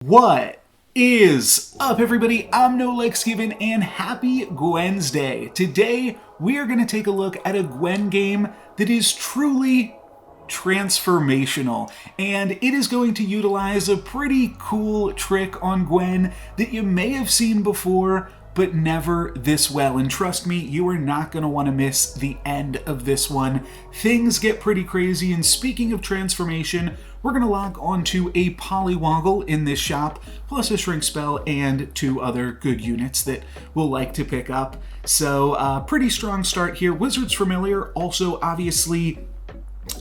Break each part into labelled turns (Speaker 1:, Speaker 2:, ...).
Speaker 1: What is up, everybody? I'm NoLucksGiven and happy Gwensday. Today, we are going to take a look at a Gwen game that is truly transformational, and it is going to utilize a pretty cool trick on Gwen that you may have seen before, but never this well. And trust me, you are not going to want to miss the end of this one. Things get pretty crazy, and speaking of transformation, we're going to log onto a Polywoggle in this shop, plus a Shrink Spell and two other good units that we'll like to pick up. So, pretty strong start here. Wizard's Familiar, also obviously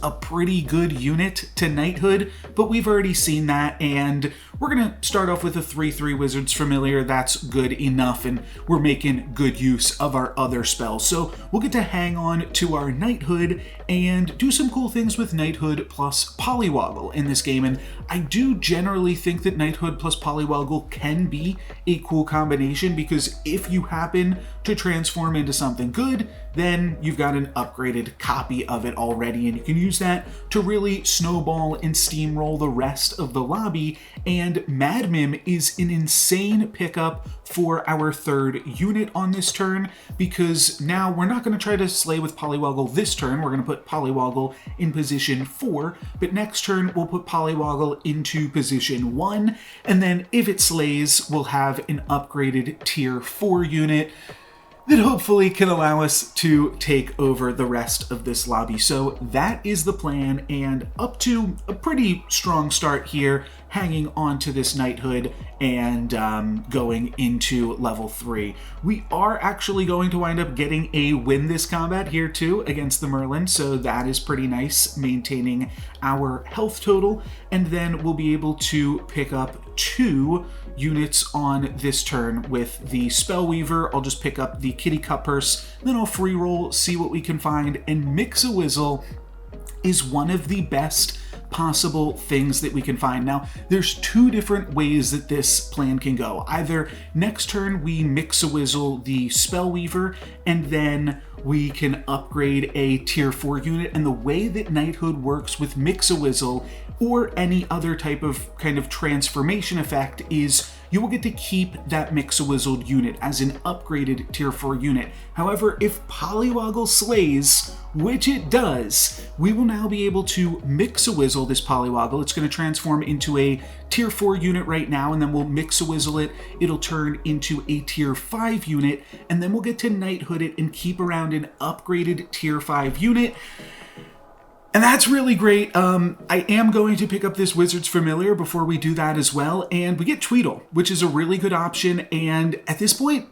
Speaker 1: a pretty good unit to Knighthood, but we've already seen that, and we're going to start off with a 3/3 Wizard's Familiar. That's good enough, and we're making good use of our other spells. So we'll get to hang on to our Knighthood and do some cool things with Knighthood plus Polywoggle in this game, and I do generally think that Knighthood plus Polywoggle can be a cool combination, because if you happen to transform into something good, then you've got an upgraded copy of it already, and you can use that to really snowball and steamroll the rest of the lobby. And Mad Mim is an insane pickup for our third unit on this turn, because now we're not going to try to slay with Polywoggle this turn. We're going to put Polywoggle in position 4, but next turn we'll put Polywoggle into position 1, and then if it slays, we'll have an upgraded tier 4 unit that hopefully can allow us to take over the rest of this lobby. So that is the plan, and up to a pretty strong start here, hanging on to this Knighthood and going into level 3. We are actually going to wind up getting a win this combat here too against the Merlin, so that is pretty nice, maintaining our health total, and then we'll be able to pick up 2 units on this turn with the Spellweaver. I'll just pick up the Kitty Cup Purse, then I'll free roll, see what we can find, and Mixawizzle is one of the best possible things that we can find. Now, there's 2 different ways that this plan can go. Either next turn we Mixawizzle the Spellweaver, and then we can upgrade a tier 4 unit, and the way that Knighthood works with Mixawizzle or any other type of kind of transformation effect is you will get to keep that Mixawizzled unit as an upgraded tier 4 unit. However, if Polywoggle slays, which it does, we will now be able to Mixawizzle this Polywoggle. It's going to transform into a tier 4 unit right now, and then we'll Mixawizzle it. It'll turn into a tier 5 unit, and then we'll get to Knighthood it and keep around an upgraded tier 5 unit. And that's really great. I am going to pick up this Wizard's Familiar before we do that as well, and we get Tweedle, which is a really good option, and at this point,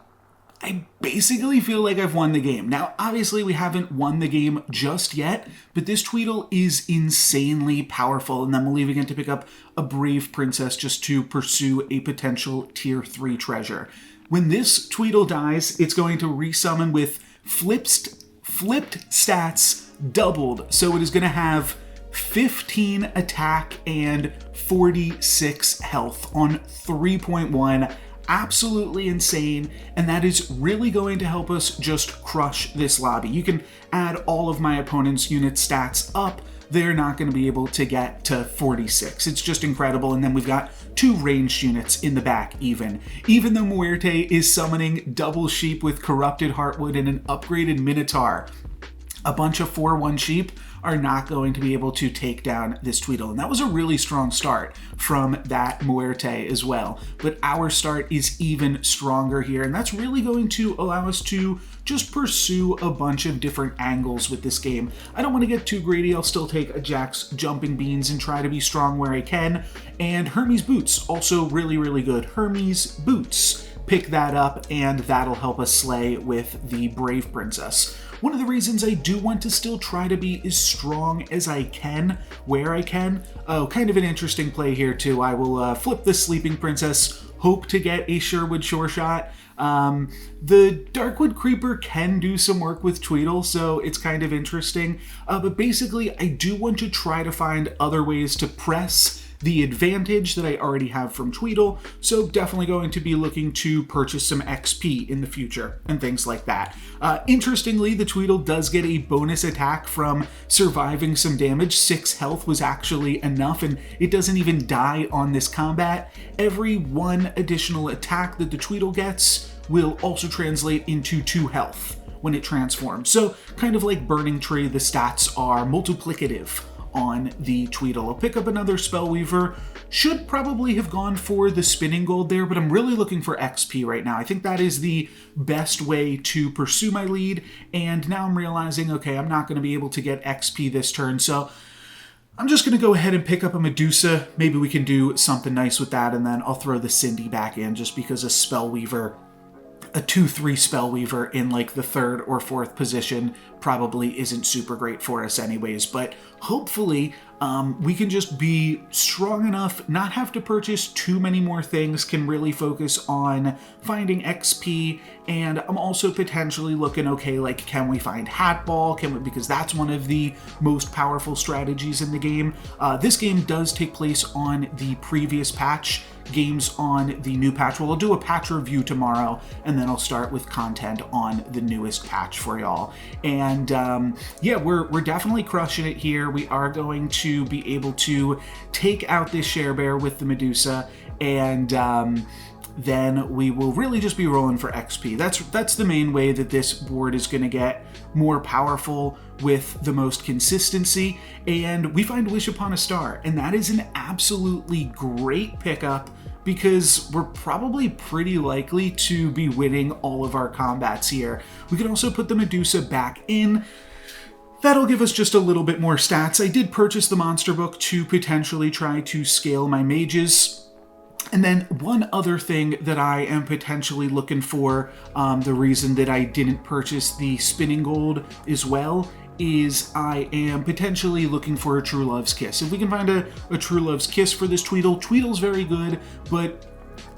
Speaker 1: I basically feel like I've won the game. Now, obviously, we haven't won the game just yet, but this Tweedle is insanely powerful, and then we'll leave again to pick up a Brave Princess just to pursue a potential tier 3 treasure. When this Tweedle dies, it's going to resummon with flipped stats doubled, so it is going to have 15 attack and 46 health on 3.1. Absolutely insane, and that is really going to help us just crush this lobby. You can add all of my opponent's unit stats up, they're not going to be able to get to 46. It's just incredible, and then we've got 2 ranged units in the back even. Even though Muerte is summoning double sheep with corrupted heartwood and an upgraded Minotaur, a bunch of 4/1 sheep are not going to be able to take down this Tweedle. And that was a really strong start from that Muerte as well. But our start is even stronger here, and that's really going to allow us to just pursue a bunch of different angles with this game. I don't want to get too greedy. I'll still take a Jack's Jumping Beans and try to be strong where I can. And Hermes Boots, also really, really good. Hermes Boots. Pick that up, and that'll help us slay with the Brave Princess. One of the reasons I do want to still try to be as strong as I can, where I can. Oh, kind of an interesting play here too. I will flip the Sleeping Princess, hope to get a Sherwood Shore Shot. The Darkwood Creeper can do some work with Tweedle, so it's kind of interesting. But basically, I do want to try to find other ways to press the advantage that I already have from Tweedle, so definitely going to be looking to purchase some XP in the future and things like that. Interestingly, the Tweedle does get a bonus attack from surviving some damage. 6 health was actually enough, and it doesn't even die on this combat. Every 1 additional attack that the Tweedle gets will also translate into 2 health when it transforms. So kind of like Burning Tree, the stats are multiplicative on the Tweedle. I'll pick up another Spellweaver. Should probably have gone for the spinning gold there, but I'm really looking for XP right now. I think that is the best way to pursue my lead, and now I'm realizing, okay, I'm not going to be able to get XP this turn, so I'm just going to go ahead and pick up a Medusa. Maybe we can do something nice with that, and then I'll throw the Cindy back in just because a Spellweaver, a 2-3 Spellweaver in like the 3rd or 4th position probably isn't super great for us anyways, but hopefully we can just be strong enough, not have to purchase too many more things, can really focus on finding XP, and I'm also potentially looking, okay, like can we find Hat Ball, because that's one of the most powerful strategies in the game. This game does take place on the previous patch, games on the new patch. Well, I'll do a patch review tomorrow, and then I'll start with content on the newest patch for y'all. And yeah, we're definitely crushing it here. We are going to be able to take out this Sharebear with the Medusa, and then we will really just be rolling for XP. That's the main way that this board is going to get more powerful with the most consistency, and we find Wish Upon a Star, and that is an absolutely great pickup because we're probably pretty likely to be winning all of our combats here. We can also put the Medusa back in. That'll give us just a little bit more stats. I did purchase the monster book to potentially try to scale my mages. And then one other thing that I am potentially looking for, the reason that I didn't purchase the spinning gold as well, is I am potentially looking for a True Love's Kiss. If we can find a True Love's Kiss for this Tweedle, Tweedle's very good, but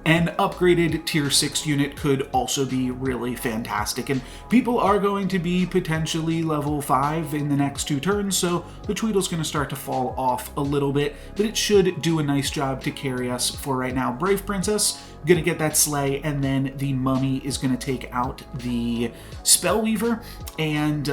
Speaker 1: an upgraded tier 6 unit could also be really fantastic. And people are going to be potentially level 5 in the next 2 turns, so the Tweedle's going to start to fall off a little bit, but it should do a nice job to carry us for right now. Brave Princess, going to get that Slay, and then the Mummy is going to take out the Spellweaver. And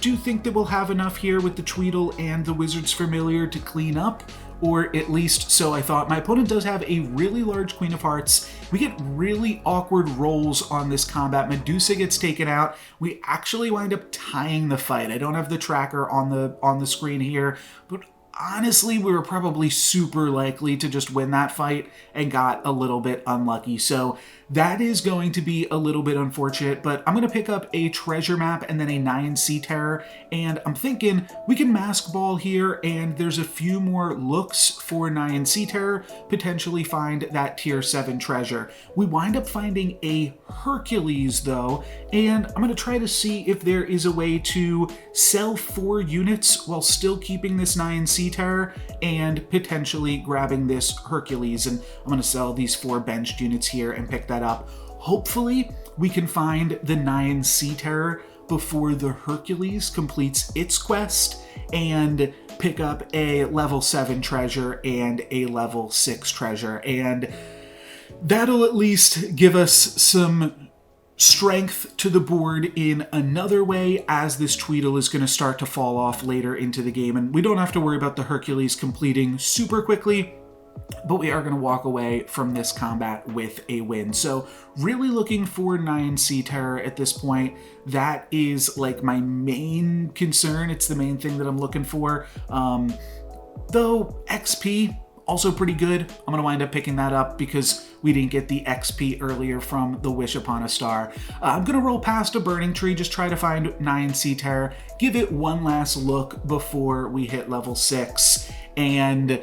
Speaker 1: do think that we'll have enough here with the Tweedle and the Wizard's Familiar to clean up, or at least so I thought. My opponent does have a really large Queen of Hearts. We get really awkward rolls on this combat. Medusa gets taken out. We actually wind up tying the fight. I don't have the tracker on the screen here, but honestly, we were probably super likely to just win that fight and got a little bit unlucky. So that is going to be a little bit unfortunate, but I'm going to pick up a treasure map and then a 9 Sea Terror, and I'm thinking we can Mask Ball here, and there's a few more looks for 9 Sea Terror, potentially find that tier 7 treasure. We wind up finding a Hercules though, and I'm going to try to see if there is a way to sell 4 units while still keeping this 9 Sea Terror and potentially grabbing this Hercules, and I'm going to sell these 4 benched units here and pick that up. Hopefully we can find the 9 Sea Terror before the Hercules completes its quest and pick up a level 7 treasure and a level 6 treasure, and that'll at least give us some strength to the board in another way, as this Tweedle is going to start to fall off later into the game, and we don't have to worry about the Hercules completing super quickly, but we are going to walk away from this combat with a win. So really looking for 9 Sea Terror at this point. That is like my main concern. It's the main thing that I'm looking for. Though XP, also pretty good. I'm going to wind up picking that up because we didn't get the XP earlier from the Wish Upon a Star. I'm going to roll past a Burning Tree, just try to find 9 Sea Terror, give it one last look before we hit level 6, and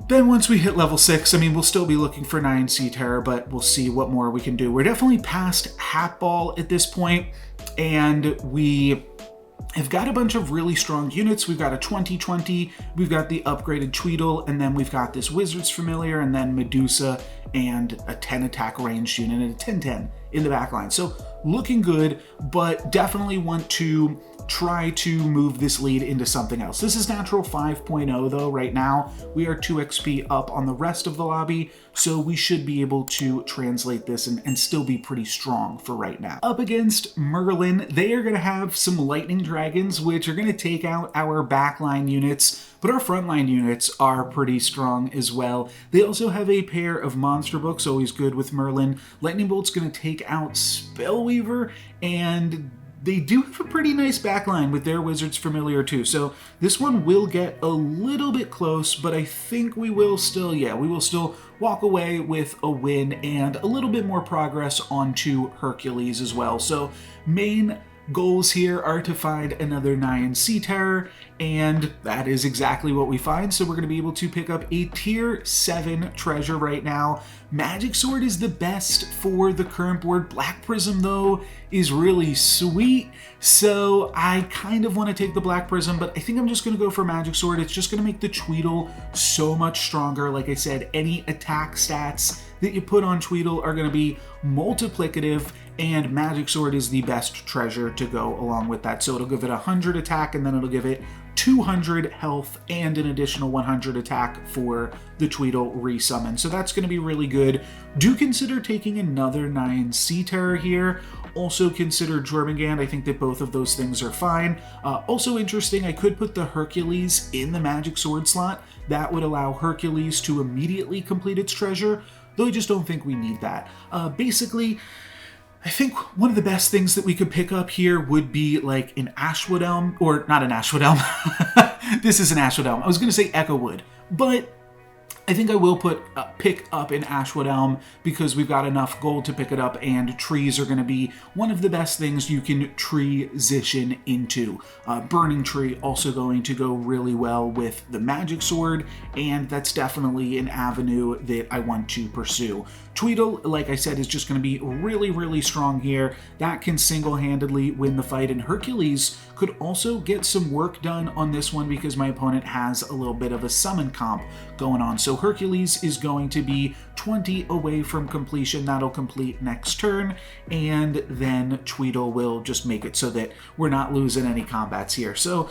Speaker 1: then once we hit level 6, I mean, we'll still be looking for 9 Sea Terror, but we'll see what more we can do. We're definitely past Hat Ball at this point, and we have got a bunch of really strong units. We've got a 20/20, we've got the upgraded Tweedle, and then we've got this Wizard's Familiar, and then Medusa, and a 10 attack ranged unit, and a 10/10 in the back line. So looking good, but definitely want to try to move this lead into something else. This is natural 5.0 though right now. We are 2 XP up on the rest of the lobby, so we should be able to translate this and still be pretty strong for right now. Up against Merlin, they are going to have some lightning dragons, which are going to take out our backline units, but our frontline units are pretty strong as well. They also have a pair of monster books, always good with Merlin. Lightning Bolt's going to take out Spellweaver, and they do have a pretty nice backline with their Wizard's Familiar too. So this one will get a little bit close, but I think we will still, we will still walk away with a win and a little bit more progress onto Hercules as well. So main goals here are to find another Nyan Sea Terror, and that is exactly what we find. So we're going to be able to pick up a tier 7 treasure right now. Magic Sword is the best for the current board. Black Prism though is really sweet, so I kind of want to take the Black Prism, but I think I'm just going to go for Magic Sword. It's just going to make the Tweedle so much stronger. Like I said, any attack stats that you put on Tweedle are going to be multiplicative, and Magic Sword is the best treasure to go along with that. So it'll give it 100 attack, and then it'll give it 200 health and an additional 100 attack for the Tweedle resummon. So that's going to be really good. Do consider taking another Nyan Sea Terror here. Also consider Jormungand. I think that both of those things are fine. Also interesting, I could put the Hercules in the Magic Sword slot. That would allow Hercules to immediately complete its treasure, though I just don't think we need that. Basically, I think one of the best things that we could pick up here would be like an Ashwood Elm, or not an Ashwood Elm. This is an Ashwood Elm. I was going to say Echo Wood, but I think I will pick up an Ashwood Elm because we've got enough gold to pick it up, and trees are going to be one of the best things you can transition into. Burning Tree also going to go really well with the Magic Sword, and that's definitely an avenue that I want to pursue. Tweedle, like I said, is just going to be really, really strong here. That can single-handedly win the fight, and Hercules could also get some work done on this one because my opponent has a little bit of a summon comp going on. So Hercules is going to be 20 away from completion. That'll complete next turn, and then Tweedle will just make it so that we're not losing any combats here. So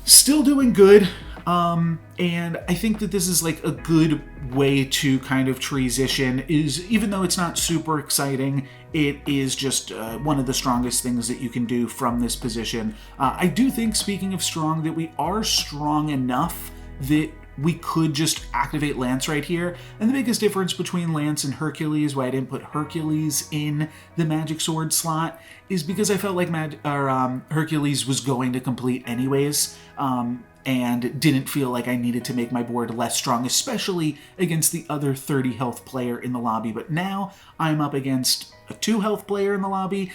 Speaker 1: still doing good. And I think that this is like a good way to kind of transition, is even though it's not super exciting, it is just one of the strongest things that you can do from this position. I do think, speaking of strong, that we are strong enough that we could just activate Lance right here. And the biggest difference between Lance and Hercules, why I didn't put Hercules in the Magic Sword slot, is because I felt like Hercules was going to complete anyways. And didn't feel like I needed to make my board less strong, especially against the other 30 health player in the lobby. But now I'm up against a 2 health player in the lobby.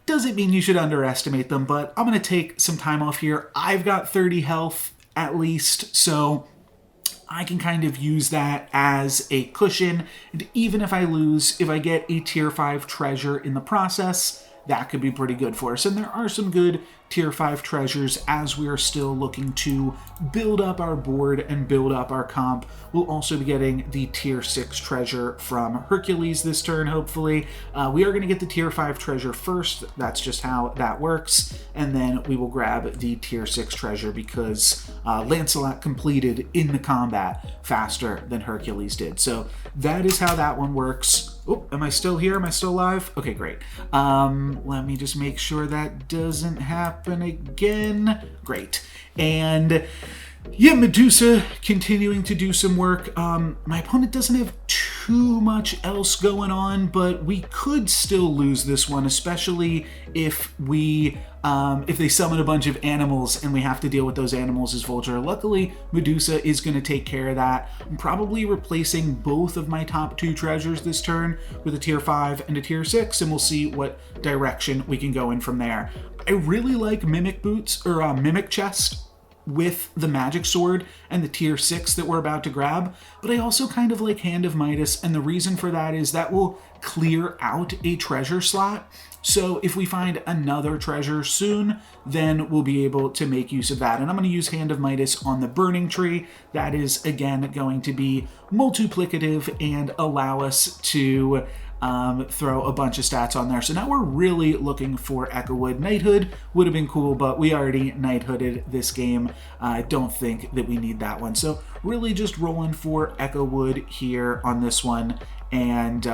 Speaker 1: Doesn't mean you should underestimate them, but I'm going to take some time off here. I've got 30 health at least, so I can kind of use that as a cushion. And even if I lose, if I get a tier 5 treasure in the process, that could be pretty good for us. And there are some good tier 5 treasures as we are still looking to build up our board and build up our comp. We'll also be getting the tier 6 treasure from Hercules this turn, hopefully. We are going to get the tier 5 treasure first. That's just how that works. And then we will grab the tier 6 treasure because Lancelot completed in the combat faster than Hercules did. So that is how that one works. Oh, am I still here? Am I still live? Okay, great. Let me just make sure that doesn't happen again. Great. And yeah, Medusa continuing to do some work. My opponent doesn't have too much else going on, but we could still lose this one, especially if they summon a bunch of animals and we have to deal with those animals as Vulture. Luckily, Medusa is going to take care of that. I'm probably replacing both of my top 2 treasures this turn with a tier 5 and a tier 6, and we'll see what direction we can go in from there. I really like Mimic Boots, or Mimic Chest, with the Magic Sword and the tier 6 that we're about to grab, but I also kind of like Hand of Midas, and the reason for that is that will clear out a treasure slot. So if we find another treasure soon, then we'll be able to make use of that. And I'm going to use Hand of Midas on the Burning Tree. That is, again, going to be multiplicative and allow us to throw a bunch of stats on there. So now we're really looking for Echowood. Knighthood would have been cool, but we already Knighthooded this game. I don't think that we need that one. So really just rolling for Echowood here on this one. And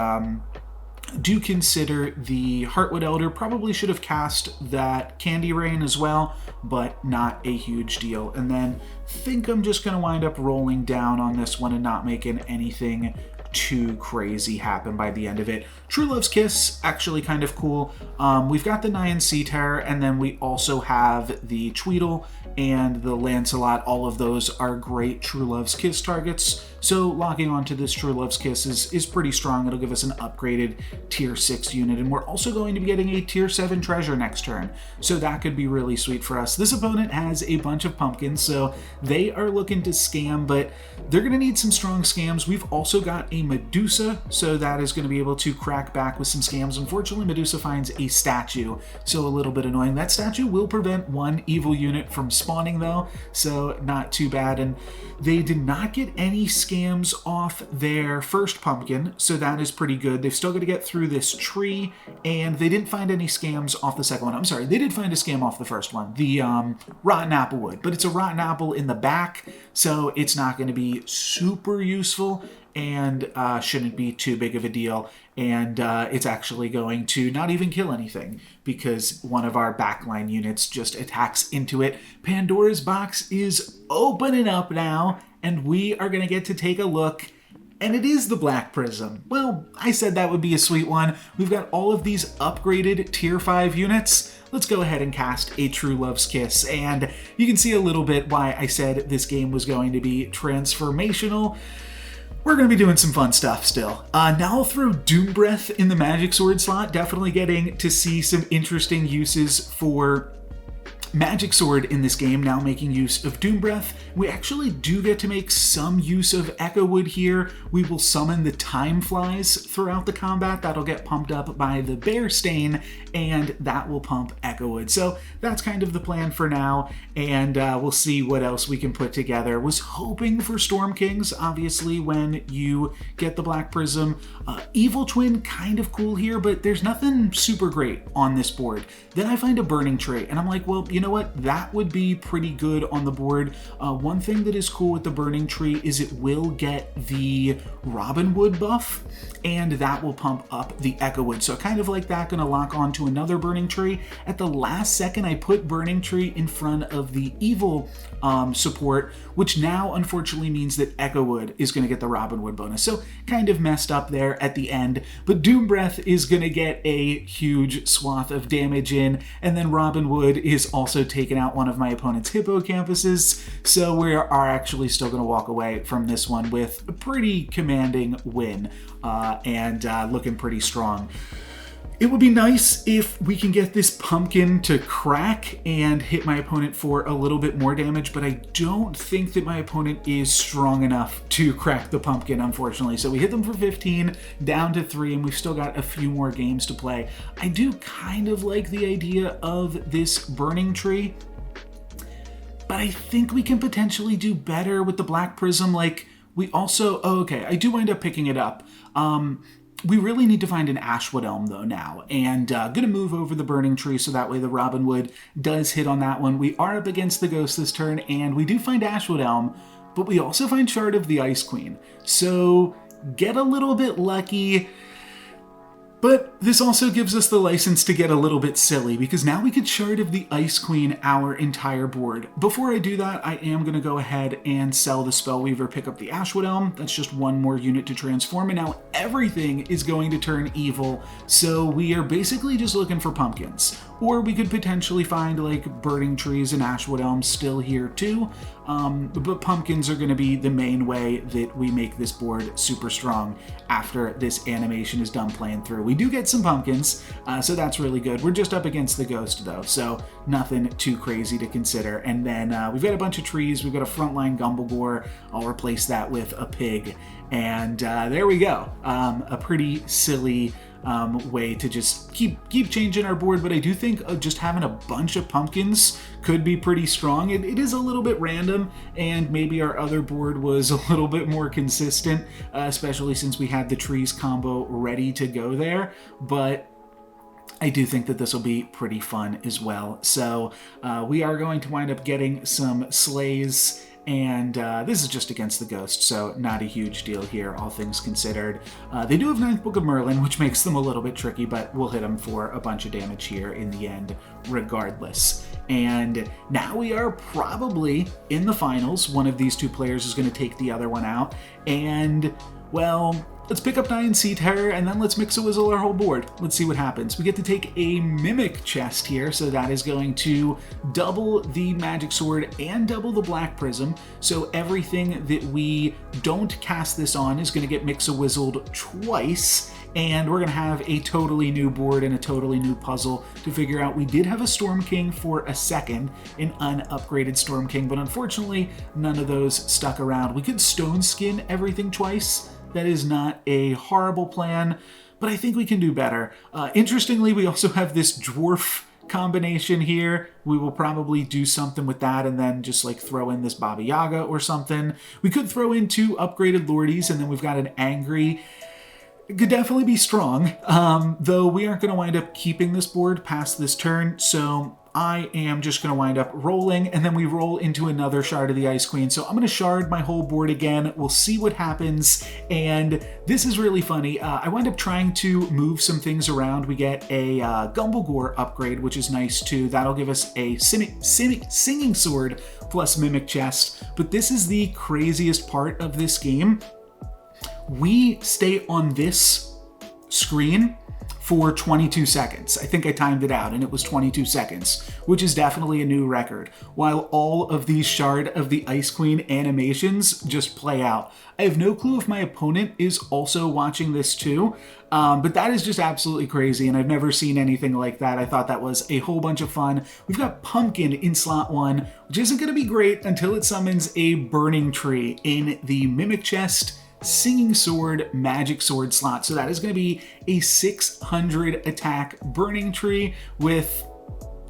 Speaker 1: do consider the Heartwood Elder. Probably should have cast that Candy Rain as well, but not a huge deal. And then think I'm just going to wind up rolling down on this one and not making anything too crazy happen by the end of it. True Love's Kiss, actually kind of cool. We've got the Nyan Sea Terror, and then we also have the Tweedle and the Lancelot. All of those are great True Love's Kiss targets. So locking onto this True Love's Kiss is pretty strong. It'll give us an upgraded tier 6 unit, and we're also going to be getting a tier 7 treasure next turn. So that could be really sweet for us. This opponent has a bunch of pumpkins, so they are looking to scam, but they're going to need some strong scams. We've also got a Medusa, so that is going to be able to crack back with some scams. Unfortunately, Medusa finds a statue, so a little bit annoying. That statue will prevent one evil unit from spawning though, so not too bad. And they did not get any scams off their first pumpkin, so that is pretty good. They've still got to get through this tree, and they didn't find any scams off the second one. I'm sorry, they did find a scam off the first one, the rotten apple wood, but it's a rotten apple in the back, so it's not going to be super useful and shouldn't be too big of a deal. And it's actually going to not even kill anything because one of our backline units just attacks into it. Pandora's box is opening up now, and we are going to get to take a look. And it is the Black Prism. Well, I said that would be a sweet one. We've got all of these upgraded tier 5 units. Let's go ahead and cast a True Love's Kiss. And you can see a little bit why I said this game was going to be transformational. We're going to be doing some fun stuff still. Now I'll throw Doom Breath in the Magic Sword slot. Definitely getting to see some interesting uses for Magic Sword in this game, now making use of Doom Breath. We actually do get to make some use of Echowood here. We will summon the Time Flies throughout the combat. That'll get pumped up by the Bear Stain, and that will pump Echowood. So that's kind of the plan for now, and we'll see what else we can put together. Was hoping for Storm Kings, obviously, when you get the Black Prism. Evil Twin, kind of cool here, but there's nothing super great on this board. Then I find a Burning Tree, and I'm like, well, you know what? That would be pretty good on the board. One thing that is cool with the Burning Tree is it will get the Robin Wood buff, and that will pump up the Echowood. So kind of like that, gonna lock on to another Burning Tree. At the last second, I put Burning Tree in front of the Evil support, which now unfortunately means that Echowood is gonna get the Robin Wood bonus. So kind of messed up there at the end, but Doom Breath is gonna get a huge swath of damage in, and then Robin Wood is also taking out one of my opponent's hippocampuses, so we are actually still going to walk away from this one with a pretty commanding win and looking pretty strong. It would be nice if we can get this pumpkin to crack and hit my opponent for a little bit more damage, but I don't think that my opponent is strong enough to crack the pumpkin, unfortunately. So we hit them for 15, down to 3, and we've still got a few more games to play. I do kind of like the idea of this Burning Tree, but I think we can potentially do better with the Black Prism. Like, we also... Oh, okay, I do wind up picking it up. We really need to find an Ashwood Elm, though, now. And gonna move over the Burning Tree so that way the Robin Wood does hit on that one. We are up against the Ghost this turn, and we do find Ashwood Elm, but we also find Shard of the Ice Queen. So, get a little bit lucky. But this also gives us the license to get a little bit silly, because now we could Shard of the Ice Queen our entire board. Before I do that, I am going to go ahead and sell the Spellweaver, pick up the Ashwood Elm. That's just one more unit to transform, and now everything is going to turn evil, so we are basically just looking for pumpkins. Or we could potentially find, like, Burning Trees and Ashwood Elms still here too, but pumpkins are going to be the main way that we make this board super strong after this animation is done playing through. We do get some pumpkins, so that's really good. We're just up against the Ghost, though, so nothing too crazy to consider. And then we've got a bunch of trees. We've got a frontline Gumblegore. I'll replace that with a pig. And there we go. A pretty silly way to just keep changing our board, but I do think just having a bunch of pumpkins could be pretty strong. It is a little bit random, and maybe our other board was a little bit more consistent, especially since we had the trees combo ready to go there, but I do think that this will be pretty fun as well. So we are going to wind up getting some sleighs, and this is just against the ghost, so not a huge deal here, all things considered. They do have Ninth Book of Merlin, which makes them a little bit tricky, but we'll hit them for a bunch of damage here in the end regardless. And now we are probably in the finals. One of these two players is going to take the other one out, and well, let's pick up 9 Sea Terror, and then let's Mixawizzle our whole board. Let's see what happens. We get to take a Mimic chest here, so that is going to double the Magic Sword and double the Black Prism. So everything that we don't cast this on is going to get Mixawizzled twice, and we're going to have a totally new board and a totally new puzzle to figure out. We did have a Storm King for a second, an unupgraded Storm King, but unfortunately none of those stuck around. We could Stone Skin everything twice. That is not a horrible plan, but I think we can do better. Interestingly, we also have this dwarf combination here. We will probably do something with that and then just like throw in this Baba Yaga or something. We could throw in 2 upgraded Lordies, and then we've got an Angry. It could definitely be strong, though we aren't going to wind up keeping this board past this turn, so I am just going to wind up rolling, and then we roll into another Shard of the Ice Queen. So I'm going to shard my whole board again. We'll see what happens, and this is really funny. I wind up trying to move some things around. We get a Gumblegore upgrade, which is nice too. That'll give us a Singing Sword plus Mimic Chest, but this is the craziest part of this game. We stay on this screen for 22 seconds. I think I timed it out and it was 22 seconds, which is definitely a new record, while all of these Shard of the Ice Queen animations just play out. I have no clue if my opponent is also watching this too, but that is just absolutely crazy, and I've never seen anything like that. I thought that was a whole bunch of fun. We've got Pumpkin in slot 1, which isn't going to be great until it summons a Burning Tree in the Mimic Chest, Singing Sword, Magic Sword slot. So that is going to be a 600 attack Burning Tree with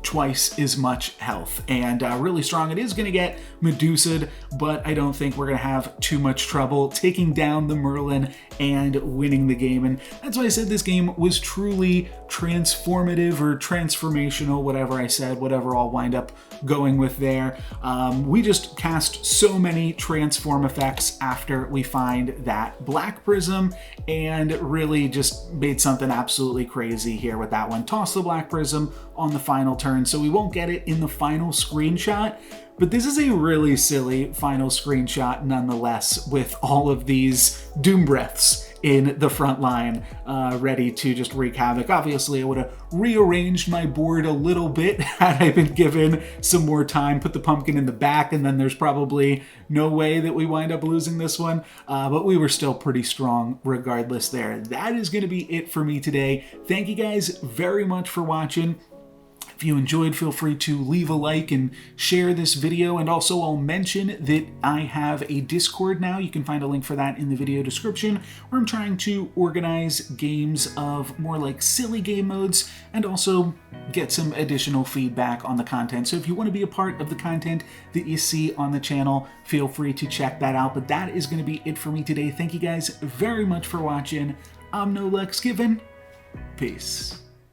Speaker 1: twice as much health, and really strong. It is going to get Medusa'd, but I don't think we're going to have too much trouble taking down the Merlin and winning the game. And that's why I said this game was truly transformative or transformational, whatever I said, whatever I'll wind up going with there. We just cast so many transform effects after we find that Black Prism, and really just made something absolutely crazy here with that one. Toss the Black Prism on the final turn, so we won't get it in the final screenshot, but this is a really silly final screenshot nonetheless, with all of these Doom Breaths in the front line, ready to just wreak havoc. Obviously, I would have rearranged my board a little bit had I been given some more time, put the pumpkin in the back, and then there's probably no way that we wind up losing this one, but we were still pretty strong regardless there. That is going to be it for me today. Thank you guys very much for watching. If you enjoyed, feel free to leave a like and share this video. And also I'll mention that I have a Discord now. You can find a link for that in the video description, where I'm trying to organize games of more like silly game modes and also get some additional feedback on the content. So if you want to be a part of the content that you see on the channel, feel free to check that out. But that is going to be it for me today. Thank you guys very much for watching. I'm NoLucksGiven. Peace.